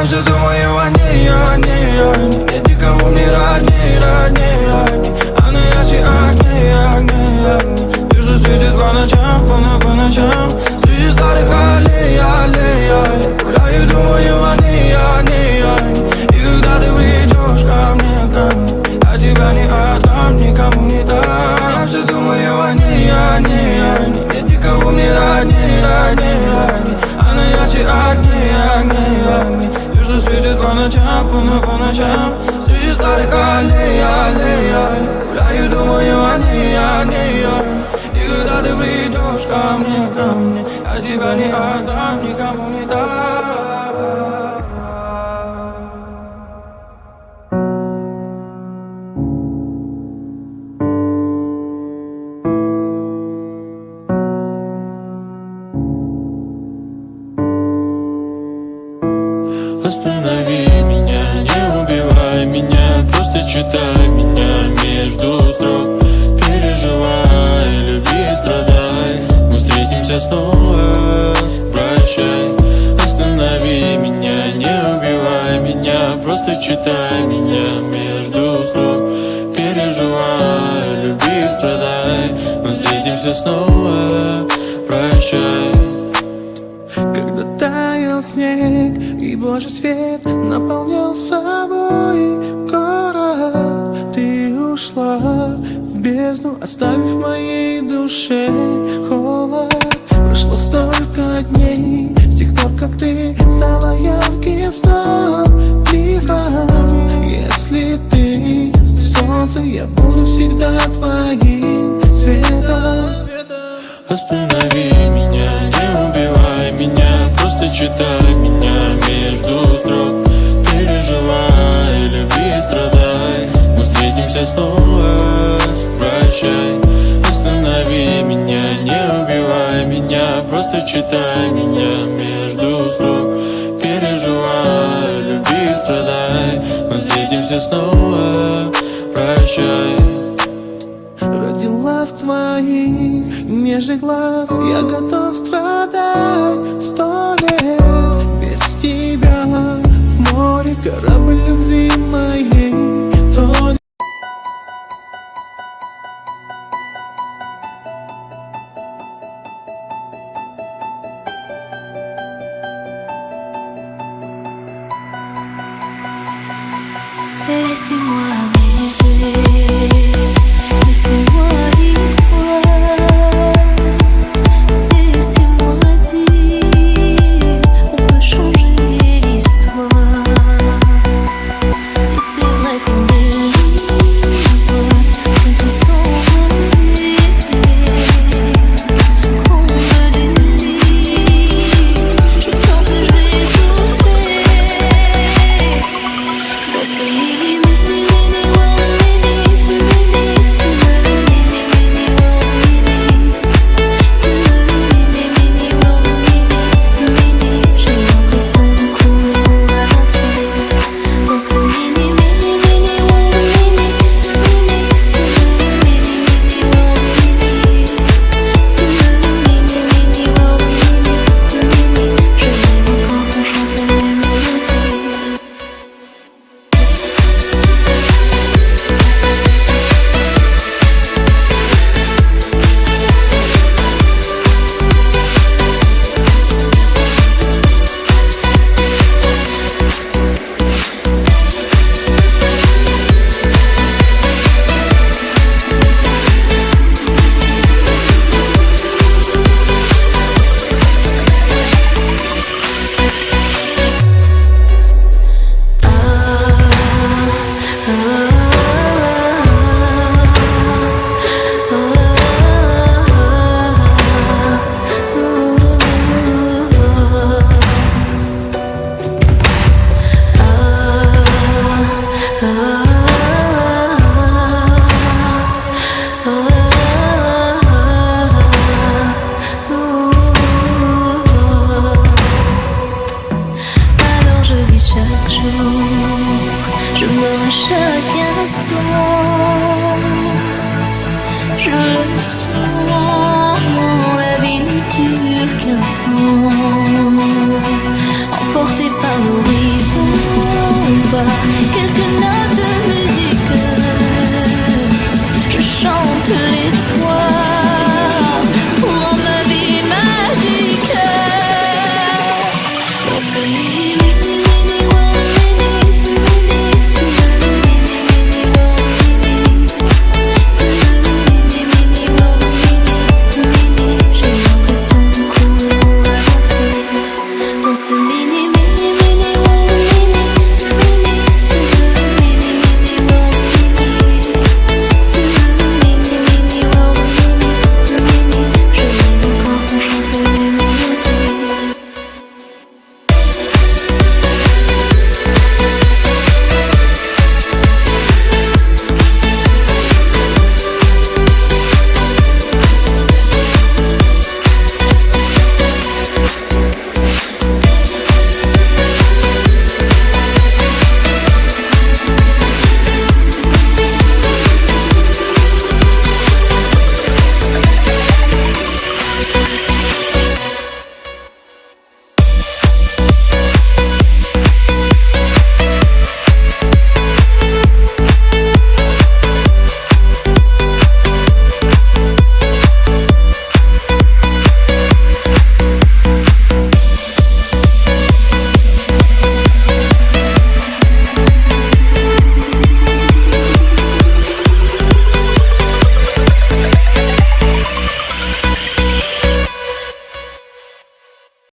Я все думаю о ней, о ней, о ней. Нет никого мне родней, родней, родней. Она ярче огней, огней, огней. Ты что светит по ночам, по ночам. Среди старых аллей, аллей, аллей. Гуляю, думаю о ней, о ней, о ней. И когда ты придешь ко мне, я тебя не отдам, никому не дам. Я все думаю о ней, о ней, о ней. Нет никого мне родней, родней, родней. Она ярче огней, огней, огней. Ты что светит по ночам, по ночам. Среди старых аллей, аллей, аллей. Гуляю, думаю о ней, о ней, о ней. И когда ты придешь ко мне, я тебя не отдам, никому не дам. Останови меня, не убивай меня, просто читай меня между строк. Переживай, люби, страдай, мы встретимся снова, прощай. Останови меня, не убивай меня, просто читай меня между строк. Переживай, люби, страдай, мы встретимся снова, прощай. Когда таял снег и Божий свет наполнял собой город, ты ушла в бездну, оставив в моей душе холод. Прошло столько дней с тех пор, как ты стала ярким сном, мифом. Если ты солнце, я буду всегда твоим светом. Останови меня, не убивай меня, просто читай меня между строк. Переживай, люби, страдай, мы встретимся снова, прощай. Останови меня, не убивай меня, просто читай меня между строк. Переживай, люби, страдай, мы встретимся снова, прощай. Ради ласк твоих и нежных глаз я готов страдать 100 лет. Без тебя в море корабль любви моей тонет. Laissez-moi rêver, laissez-moi y croire, laissez-moi dire qu'on peut changer l'histoire. Si c'est vrai qu'on est libre, qu'on peut s'envoler, qu'on me délire, je sens que je vais étouffer dans ce mini Je meurs à chaque instant, je le sens, la vie ne dure qu'un temps, emporté par l'horizon. Dans ce mini, mini, mini, world, mini, mini. C'est le mini, mini, world, mini. C'est le mini, mini, world, mini, mini. J'ai l'impression de courir au ralenti. Dans ce mini, mini, mini, world.